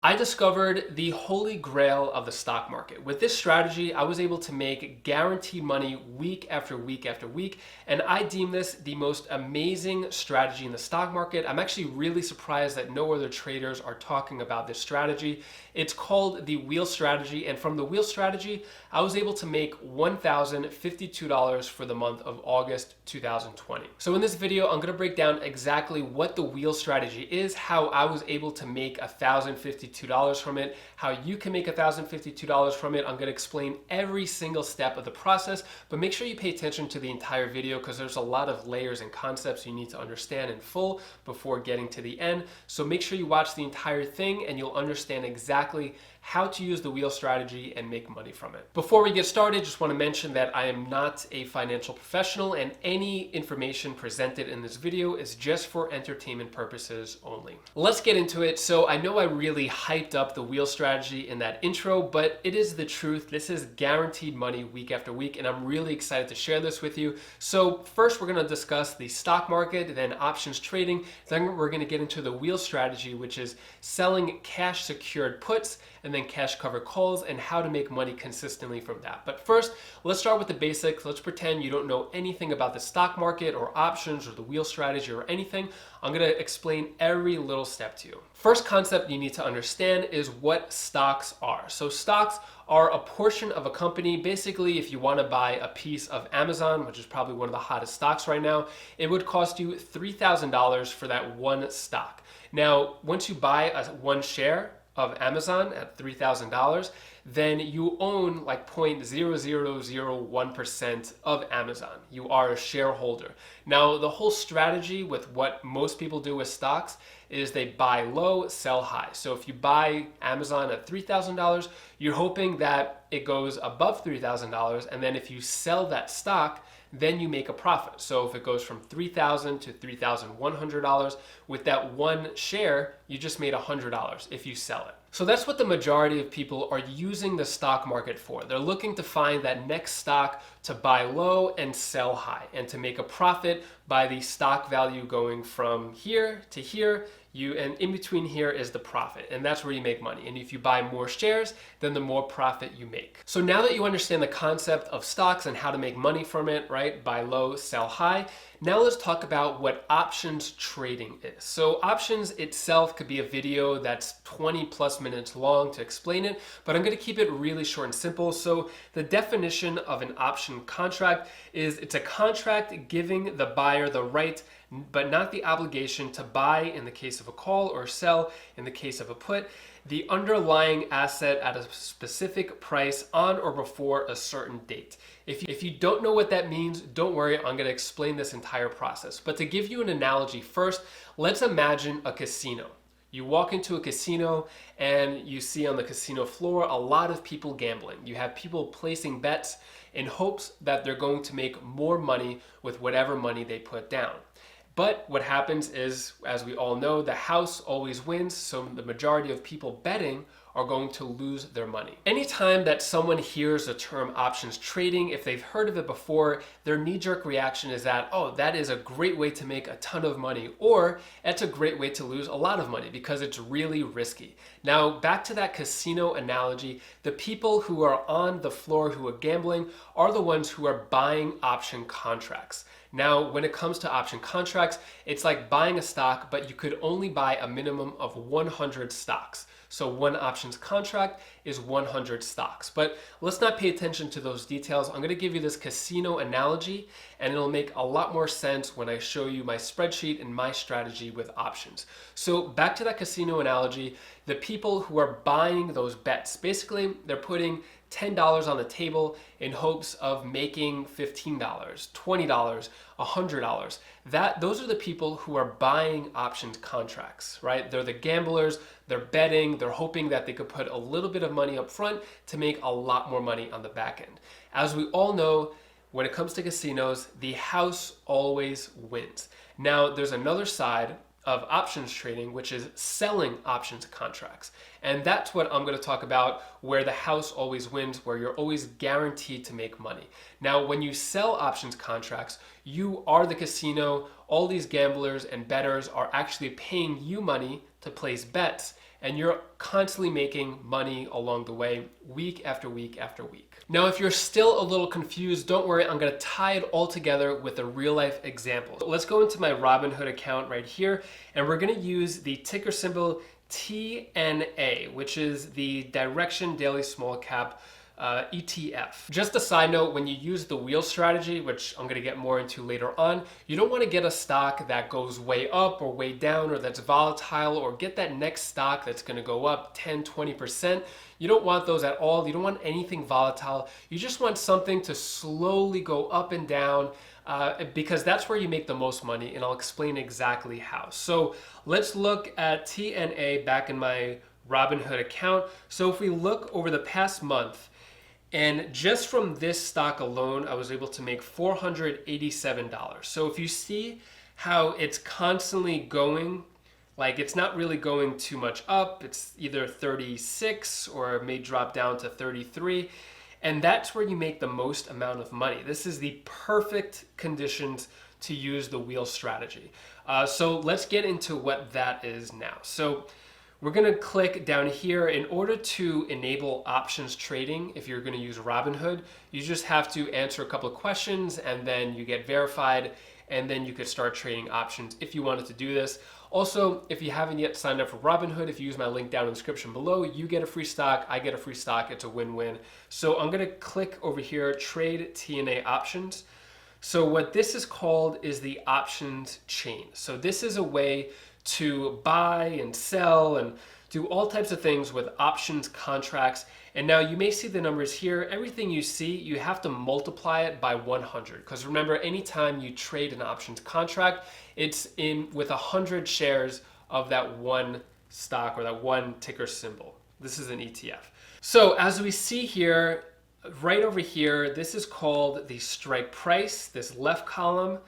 I discovered the holy grail of the stock market. With this strategy, I was able to make guaranteed money week after week after week, and I deem this the most amazing strategy in the stock market. I'm actually really surprised that no other traders are talking about this strategy. It's called the wheel strategy, and from the wheel strategy, I was able to make $1,052 for the month of August 2020. So in this video, I'm gonna break down exactly what the wheel strategy is, how I was able to make $1,052 from it, how you can make $1,052 from it. I'm gonna explain every single step of the process, but make sure you pay attention to the entire video because there's a lot of layers and concepts you need to understand in full before getting to the end. So make sure you watch the entire thing and you'll understand exactly how to use the wheel strategy and make money from it. Before we get started, just want to mention that I am not a financial professional and any information presented in this video is just for entertainment purposes only. Let's get into it. So I know I really hyped up the wheel strategy in that intro, but it is the truth. This is guaranteed money week after week, and I'm really excited to share this with you. So first, we're going to discuss the stock market, then options trading. Then we're going to get into the wheel strategy, which is selling cash secured puts and then cash covered calls and how to make money consistently from that. But first, let's start with the basics. Let's pretend you don't know anything about the stock market or options or the wheel strategy or anything. I'm gonna explain every little step to you. First concept you need to understand is what stocks are. So stocks are a portion of a company. Basically, if you want to buy a piece of Amazon, which is probably one of the hottest stocks right now, it would cost you $3,000 for that one stock. Now, once you buy one share of Amazon at $3,000, then you own like 0.0001% of Amazon. You are a shareholder. Now, the whole strategy with what most people do with stocks is they buy low, sell high. So if you buy Amazon at $3,000, you're hoping that it goes above $3,000, and then if you sell that stock, then you make a profit. So if it goes from $3,000 to $3,100, with that one share, you just made $100 if you sell it. So that's what the majority of people are using the stock market for. They're looking to find that next stock to buy low and sell high, and to make a profit by the stock value going from here to here. And in between here is the profit, and that's where you make money. And if you buy more shares, then the more profit you make. So now that you understand the concept of stocks and how to make money from it, right? Buy low, sell high. Now let's talk about what options trading is. So options itself could be a video that's 20 plus minutes long to explain it, but I'm gonna keep it really short and simple. So the definition of an option contract is it's a contract giving the buyer the right but not the obligation to buy in the case of a call or sell in the case of a put the underlying asset at a specific price on or before a certain date. If you don't know what that means, don't worry, I'm going to explain this entire process. But to give you an analogy first, let's imagine a casino. You walk into a casino and you see on the casino floor a lot of people gambling. You have people placing bets in hopes that they're going to make more money with whatever money they put down. But what happens is, as we all know, the house always wins, so the majority of people betting are going to lose their money. Anytime that someone hears the term options trading, if they've heard of it before, their knee-jerk reaction is that, oh, that is a great way to make a ton of money, or it's a great way to lose a lot of money because it's really risky. Now, back to that casino analogy, the people who are on the floor who are gambling are the ones who are buying option contracts. Now, when it comes to option contracts, it's like buying a stock, but you could only buy a minimum of 100 stocks. So one options contract is 100 stocks. But let's not pay attention to those details. I'm going to give you this casino analogy, and it'll make a lot more sense when I show you my spreadsheet and my strategy with options. So back to that casino analogy, the people who are buying those bets, basically they're putting $10 on the table in hopes of making $15, $20, $100. Those are the people who are buying options contracts, right? They're the gamblers, they're betting, they're hoping that they could put a little bit of money up front to make a lot more money on the back end. As we all know, when it comes to casinos, the house always wins. Now, there's another side of options trading, which is selling options contracts. And that's what I'm going to talk about, where the house always wins, where you're always guaranteed to make money. Now, when you sell options contracts, you are the casino. All these gamblers and bettors are actually paying you money to place bets, and you're constantly making money along the way, week after week after week. Now, if you're still a little confused, don't worry, I'm gonna tie it all together with a real life example. Let's go into my Robinhood account right here, and we're gonna use the ticker symbol TNA, which is the Direction Daily Small Cap ETF. Just a side note, when you use the wheel strategy, which I'm gonna get more into later on, you don't wanna get a stock that goes way up or way down or that's volatile, or get that next stock that's gonna go up 10, 20%. You don't want those at all. You don't want anything volatile. You just want something to slowly go up and down, because that's where you make the most money, and I'll explain exactly how. So let's look at TNA back in my Robinhood account. So if we look over the past month, and just from this stock alone, I was able to make $487. So if you see how it's constantly going, like it's not really going too much up, it's either 36 or it may drop down to 33. And that's where you make the most amount of money. This is the perfect conditions to use the wheel strategy. So let's get into what that is now. So we're gonna click down here. In order to enable options trading, if you're gonna use Robinhood, you just have to answer a couple of questions and then you get verified, and then you could start trading options if you wanted to do this. Also, if you haven't yet signed up for Robinhood, if you use my link down in the description below, you get a free stock, I get a free stock, it's a win-win. So I'm gonna click over here, Trade TNA Options. So what this is called is the options chain. So this is a way to buy and sell and do all types of things with options contracts. And now you may see the numbers here. Everything you see, you have to multiply it by 100. Because remember, anytime you trade an options contract, it's in with 100 shares of that one stock or that one ticker symbol. This is an ETF. So as we see here, right over here, this is called the strike price, this left column.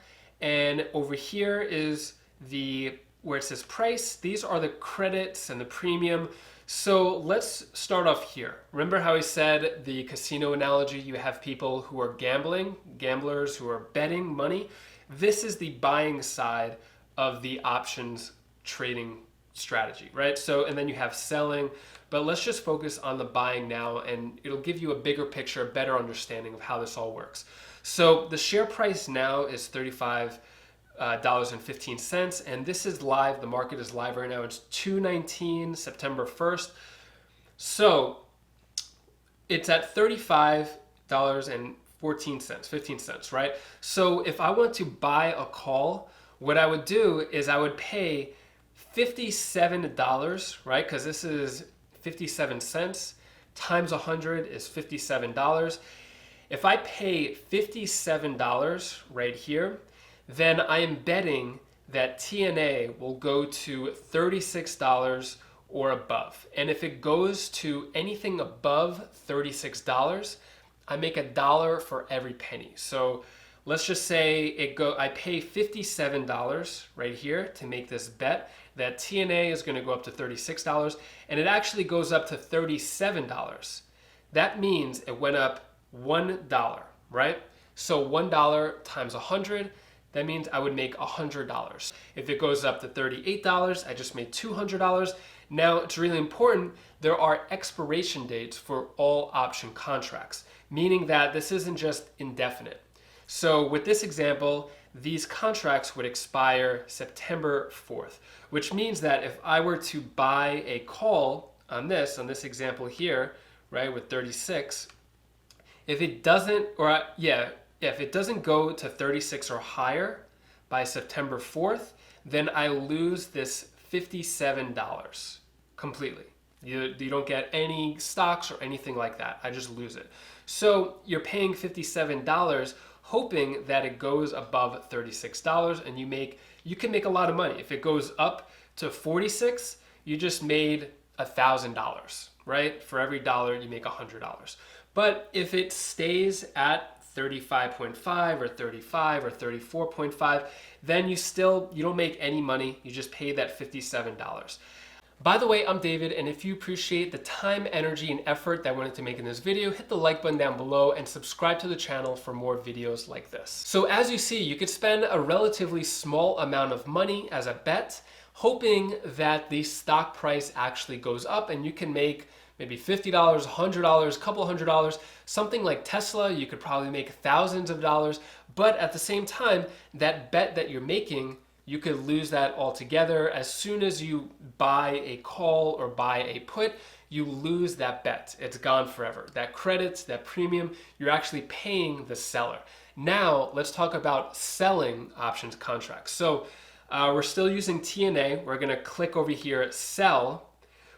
And over here is the where it says price. These are the credits and the premium. So let's start off here. Remember how I said the casino analogy, you have people who are gambling, gamblers who are betting money. This is the buying side of the options trading strategy, right? So, and then you have selling, but let's just focus on the buying now, and it'll give you a bigger picture, a better understanding of how this all works. So the share price now is $35.15, and this is live. The market is live right now. It's 2/19, September 1st. So it's at $35.14, 15 cents, right? So if I want to buy a call, what I would do is I would pay $57, right? Because this is 57 cents times 100 is $57. If I pay $57 right here, then I am betting that TNA will go to $36 or above. And if it goes to anything above $36, I make $1 for every penny. So let's just say I pay $57 right here to make this bet that TNA is going to go up to $36, and it actually goes up to $37. That means it went up $1, right? So $1 times 100, that means I would make $100. If it goes up to $38, I just made $200. Now, it's really important, there are expiration dates for all option contracts, meaning that this isn't just indefinite. So with this example, these contracts would expire September 4th, which means that if I were to buy a call on this example here, right, with 36, if it doesn't, if it doesn't go to 36 or higher by September 4th, then I lose this $57 completely. You don't get any stocks or anything like that. I just lose it. So you're paying $57 hoping that it goes above $36, and you can make a lot of money. If it goes up to 46, you just made $1,000, right? For every dollar you make $100. But if it stays at 35.5 or 35 or 34.5, then you don't make any money. You just pay that $57. By the way, I'm David, and if you appreciate the time, energy, and effort that went into making this video, hit the like button down below and subscribe to the channel for more videos like this. So as you see, you could spend a relatively small amount of money as a bet, hoping that the stock price actually goes up and you can make maybe $50, $100, a couple $100, something like Tesla. You could probably make thousands of dollars, but at the same time, that bet that you're making, you could lose that altogether. As soon as you buy a call or buy a put, you lose that bet. It's gone forever. That credits, that premium, you're actually paying the seller. Now, let's talk about selling options contracts. So we're still using TNA. We're gonna click over here, sell.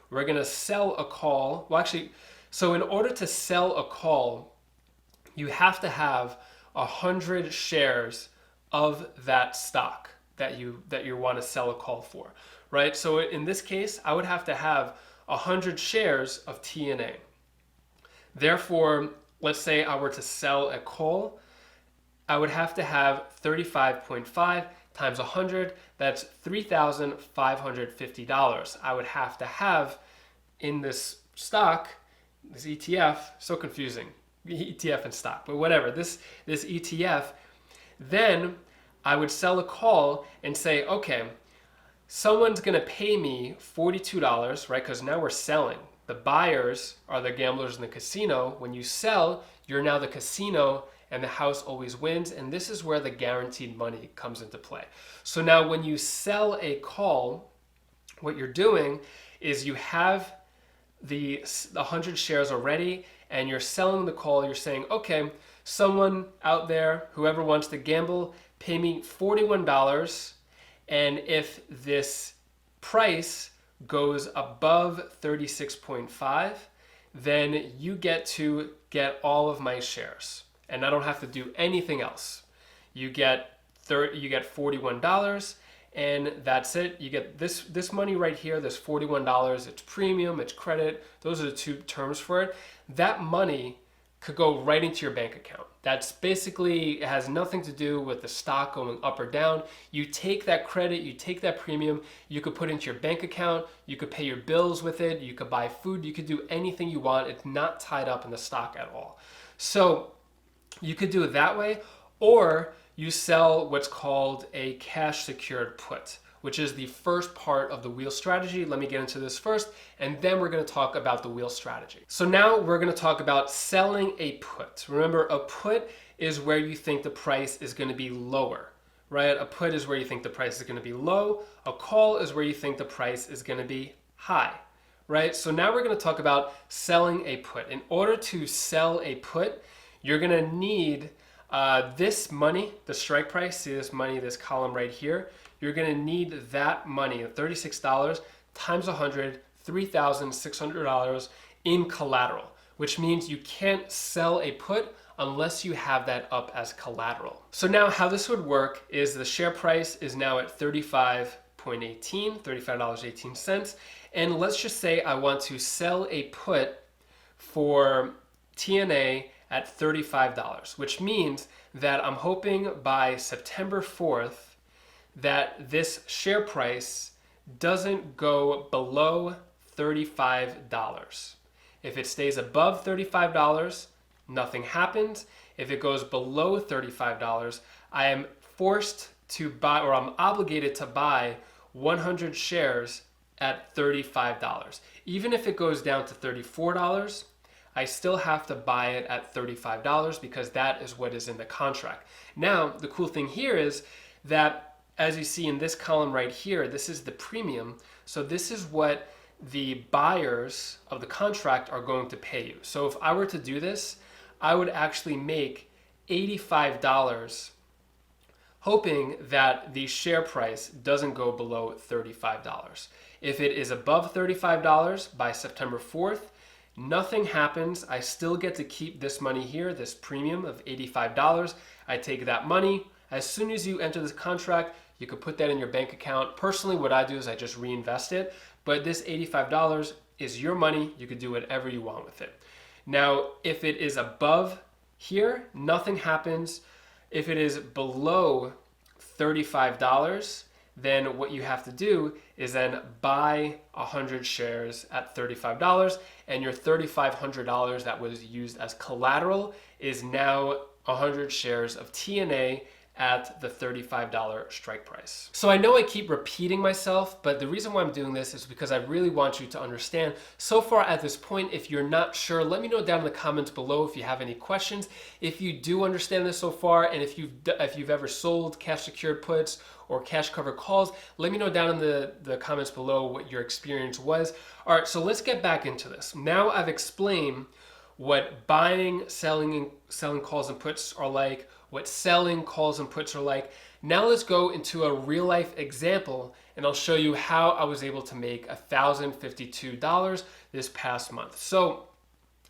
We're gonna sell a call. Well, actually, so in order to sell a call, you have to have 100 shares of that stock that you want to sell a call for, right? So in this case, I would have to have 100 shares of TNA. Therefore, let's say I were to sell a call, I would have to have 35.5 times 100, that's $3,550. I would have to have in this stock, this ETF, so confusing, ETF and stock, but whatever, this ETF, then I would sell a call and say, okay, someone's gonna pay me $42, right? Because now we're selling. The buyers are the gamblers in the casino. When you sell, you're now the casino and the house always wins. And this is where the guaranteed money comes into play. So now when you sell a call, what you're doing is you have the 100 shares already and you're selling the call. You're saying, okay, someone out there, whoever wants to gamble, pay me $41. And if this price goes above 36.5, then you get to get all of my shares. And I don't have to do anything else. You get $41 and that's it. You get this money right here, this $41, it's premium, it's credit. Those are the two terms for it. That money could go right into your bank account. That's basically, it has nothing to do with the stock going up or down. You take that credit, you take that premium, you could put into your bank account, you could pay your bills with it, you could buy food, you could do anything you want. It's not tied up in the stock at all. So you could do it that way, or you sell what's called a cash secured put, which is the first part of the wheel strategy. Let me get into this first, and then we're gonna talk about the wheel strategy. So now we're gonna talk about selling a put. Remember, a put is where you think the price is gonna be lower, right? A put is where you think the price is gonna be low. A call is where you think the price is gonna be high, right? So now we're gonna talk about selling a put. In order to sell a put, you're gonna need this money, the strike price, see this money, this column right here, you're gonna need that money, $36 times 100, $3,600 in collateral, which means you can't sell a put unless you have that up as collateral. So now how this would work is the share price is now at $35.18, and let's just say I want to sell a put for TNA at $35, which means that I'm hoping by September 4th that this share price doesn't go below $35. If it stays above $35, nothing happens. If it goes below $35, I am forced to buy, or I'm obligated to buy 100 shares at $35. Even if it goes down to $34, I still have to buy it at $35 because that is what is in the contract. Now, the cool thing here is that as you see in this column right here, this is the premium. So this is what the buyers of the contract are going to pay you. So if I were to do this, I would actually make $85 hoping that the share price doesn't go below $35. If it is above $35 by September 4th, nothing happens. I still get to keep this money here, this premium of $85. I take that money. As soon as you enter this contract, you could put that in your bank account. Personally, what I do is I just reinvest it, but this $85 is your money. You could do whatever you want with it. Now, if it is above here, nothing happens. If it is below $35, then what you have to do is then buy 100 shares at $35, and your $3,500 that was used as collateral is now 100 shares of TNA at the $35 strike price. So I know I keep repeating myself, but the reason why I'm doing this is because I really want you to understand. So far at this point, if you're not sure, let me know down in the comments below if you have any questions. If you do understand this so far, and if you've ever sold cash secured puts or cash covered calls, let me know down in the comments below what your experience was. All right, so let's get back into this. Now I've explained what buying, selling calls and puts are like, what selling calls and puts are like. Now let's go into a real life example and I'll show you how I was able to make $1,052 this past month. So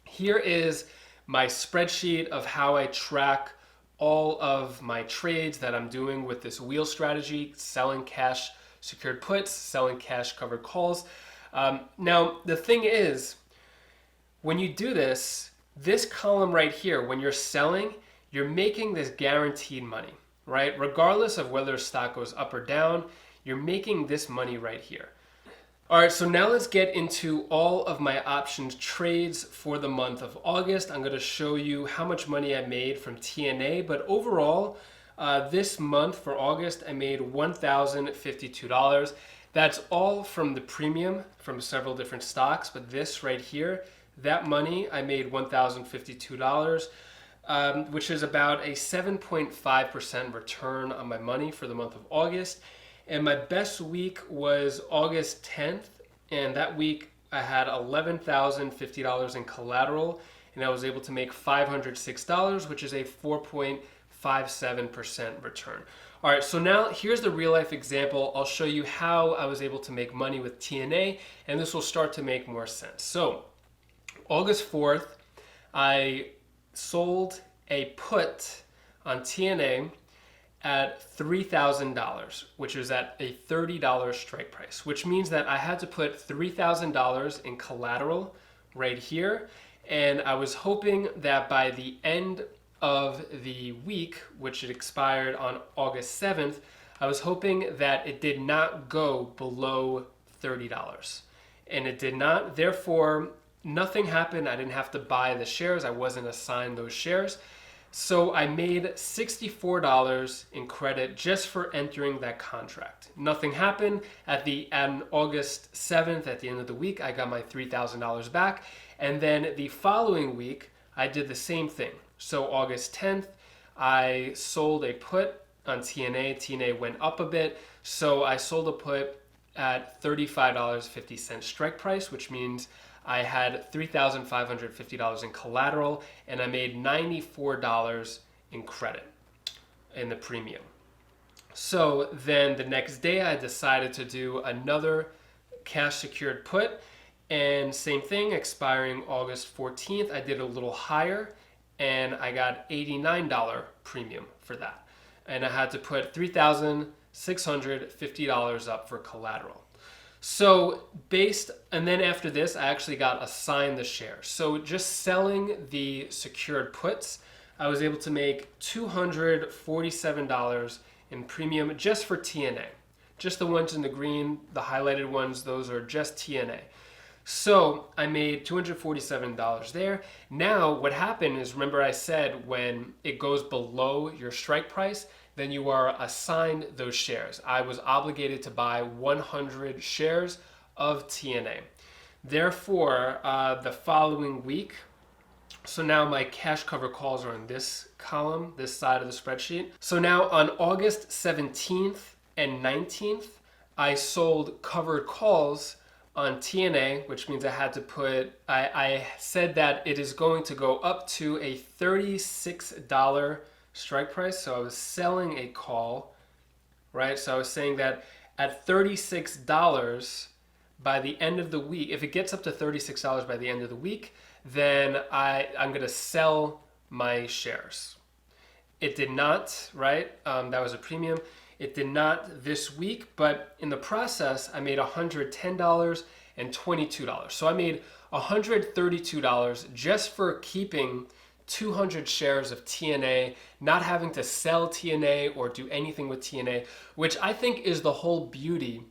here is my spreadsheet of how I track all of my trades that I'm doing with this wheel strategy, selling cash secured puts, selling cash covered calls. Now the thing is, when you do this column right here, when you're selling, you're making this guaranteed money, right? Regardless of whether stock goes up or down, you're making this money right here. All right, so now let's get into all of my options trades for the month of August. I'm gonna show you how much money I made from TNA, but overall, this month for August, I made $1,052. That's all from the premium from several different stocks, but this right here, that money, I made $1,052. Which is about a 7.5% return on my money for the month of August. And my best week was August 10th, and that week I had $11,050 in collateral, and I was able to make $506, which is a 4.57% return. All right, so now here's the real life example. I'll show you how I was able to make money with TNA, and this will start to make more sense. So August 4th, I sold a put on TNA at $3,000, which is at a $30 strike price, which means that I had to put $3,000 in collateral right here. And I was hoping that by the end of the week, which it expired on August 7th, I was hoping that it did not go below $30. And it did not. Therefore, nothing happened. I didn't have to buy the shares. I wasn't assigned those shares. So I made $64 in credit just for entering that contract. Nothing happened. On August 7th, at the end of the week, I got my $3,000 back. And then the following week, I did the same thing. So August 10th, I sold a put on TNA. TNA went up a bit. So I sold a put at $35.50 strike price, which means I had $3,550 in collateral, and I made $94 in credit in the premium. So then the next day I decided to do another cash secured put, and same thing, expiring August 14th. I did a little higher, and I got $89 premium for that. And I had to put $3,650 up for collateral. So and then after this, I actually got assigned the shares. So just selling the secured puts, I was able to make $247 in premium just for TNA. Just the ones in the green, the highlighted ones, those are just TNA. So I made $247 there. Now what happened is, remember I said when it goes below your strike price, then you are assigned those shares. I was obligated to buy 100 shares of TNA. Therefore, the following week, so now my cash cover calls are in this column, this side of the spreadsheet. So now on August 17th and 19th, I sold covered calls on TNA, which means I had to I said that it is going to go up to a $36 strike price. So I was selling a call, right? So I was saying that at $36 by the end of the week, if it gets up to $36 by the end of the week, then I'm going to sell my shares. It did not, right? That was a premium. It did not this week, but in the process, I made $110 and $22. So I made $132 just for keeping 200 shares of TNA, not having to sell TNA or do anything with TNA, which I think is the whole beauty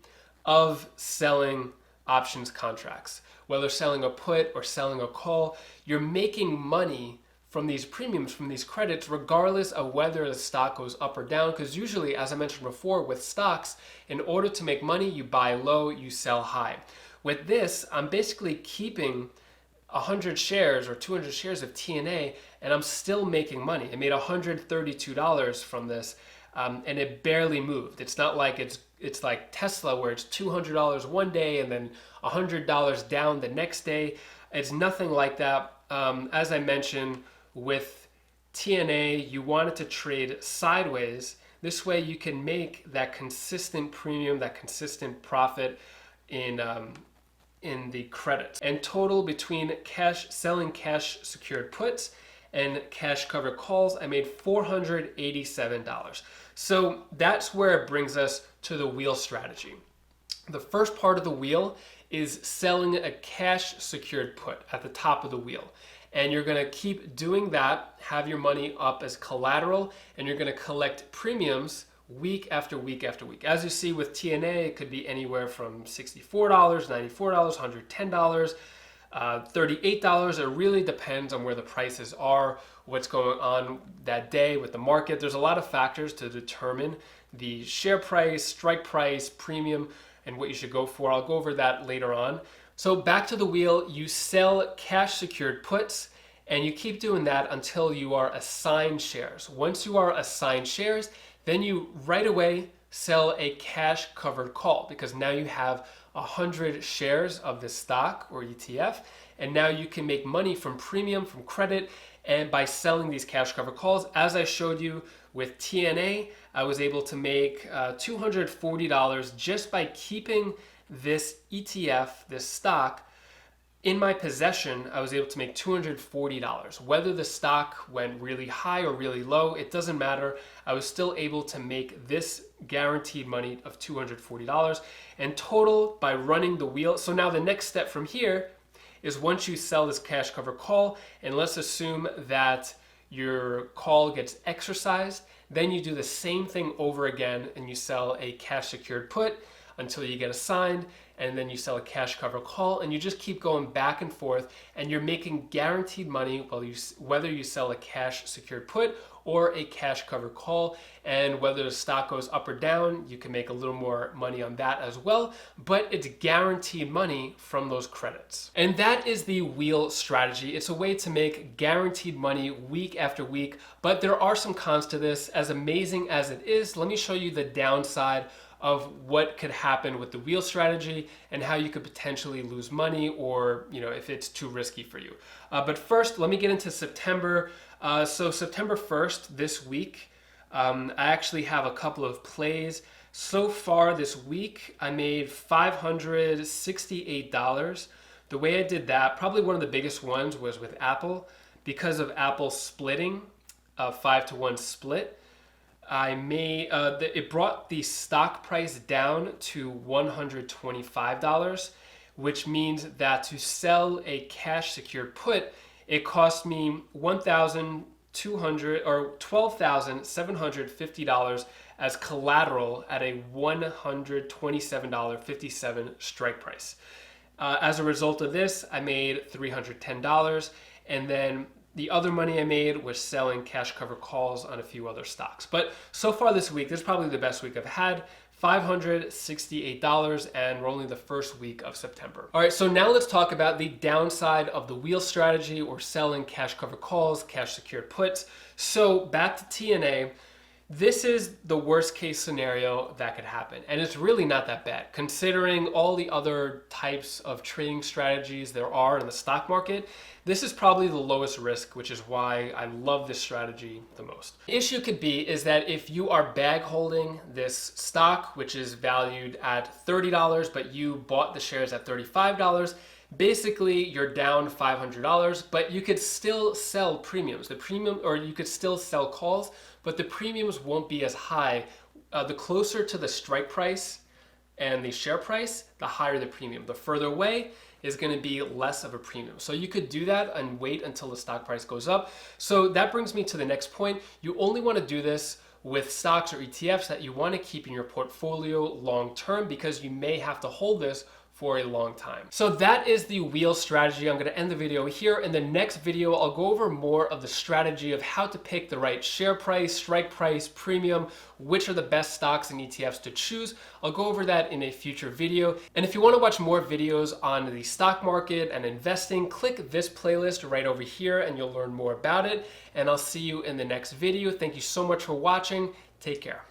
of selling options contracts. Whether selling a put or selling a call, you're making money from these premiums, from these credits, regardless of whether the stock goes up or down. Because usually, as I mentioned before, with stocks, in order to make money, you buy low, you sell high. With this, I'm basically keeping 100 shares or 200 shares of TNA, and I'm still making money. I made $132 from this, and it barely moved. It's not like it's like Tesla where it's $200 one day and then $100 down the next day. It's nothing like that. As I mentioned, with TNA, you want it to trade sideways. This way you can make that consistent premium, that consistent profit in the credits. And total between selling cash secured puts and cash covered calls, I made $487. So that's where it brings us to the wheel strategy. The first part of the wheel is selling a cash secured put at the top of the wheel. And you're gonna keep doing that, have your money up as collateral, and you're gonna collect premiums week after week after week. As you see with TNA, it could be anywhere from $64, $94, $110, $38. It really depends on where the prices are, what's going on that day with the market. There's a lot of factors to determine the share price, strike price, premium, and what you should go for. I'll go over that later on. So back to the wheel, you sell cash secured puts, and you keep doing that until you are assigned shares. Once you are assigned shares, then you right away sell a cash covered call, because now you have 100 shares of this stock or ETF, and now you can make money from premium, from credit, and by selling these cash covered calls. As I showed you with TNA, I was able to make $240 just by keeping this ETF, this stock, in my possession. I was able to make $240. Whether the stock went really high or really low, it doesn't matter. I was still able to make this guaranteed money of $240. And total by running the wheel. So now the next step from here is once you sell this cash cover call, and let's assume that your call gets exercised, then you do the same thing over again and you sell a cash secured put until you get assigned, and then you sell a cash cover call, and you just keep going back and forth, and you're making guaranteed money whether you sell a cash secured put or a cash cover call. And whether the stock goes up or down, you can make a little more money on that as well, but it's guaranteed money from those credits. And that is the wheel strategy. It's a way to make guaranteed money week after week, but there are some cons to this. As amazing as it is, let me show you the downside of what could happen with the wheel strategy and how you could potentially lose money, or if it's too risky for you. But first, let me get into September. So September 1st, this week, I actually have a couple of plays. So far this week, I made $568. The way I did that, probably one of the biggest ones was with Apple. Because of Apple splitting, a 5-to-1 split, it brought the stock price down to $125, which means that to sell a cash secured put, it cost me $12,750 as collateral at a $127.57 strike price. As a result of this, I made $310, and then the other money I made was selling cash cover calls on a few other stocks. But so far this week, this is probably the best week I've had. $568, and we're only the first week of September. All right, so now let's talk about the downside of the wheel strategy, or selling cash cover calls, cash secured puts. So back to TNA. This is the worst case scenario that could happen, and it's really not that bad considering all the other types of trading strategies there are in the stock market. This is probably the lowest risk, which is why I love this strategy the most. The issue could be is that if you are bag holding this stock, which is valued at $30, but you bought the shares at $35, basically you're down $500, but you could still sell premiums. Or you could still sell calls, but the premiums won't be as high. The closer to the strike price and the share price, the higher the premium. The further away is going to be less of a premium. So you could do that and wait until the stock price goes up. So that brings me to the next point. You only want to do this with stocks or ETFs that you want to keep in your portfolio long term, because you may have to hold this for a long time. So that is the wheel strategy. I'm going to end the video here. In the next video, I'll go over more of the strategy of how to pick the right share price, strike price, premium, which are the best stocks and ETFs to choose. I'll go over that in a future video. And if you want to watch more videos on the stock market and investing, click this playlist right over here and you'll learn more about it. And I'll see you in the next video. Thank you so much for watching. Take care.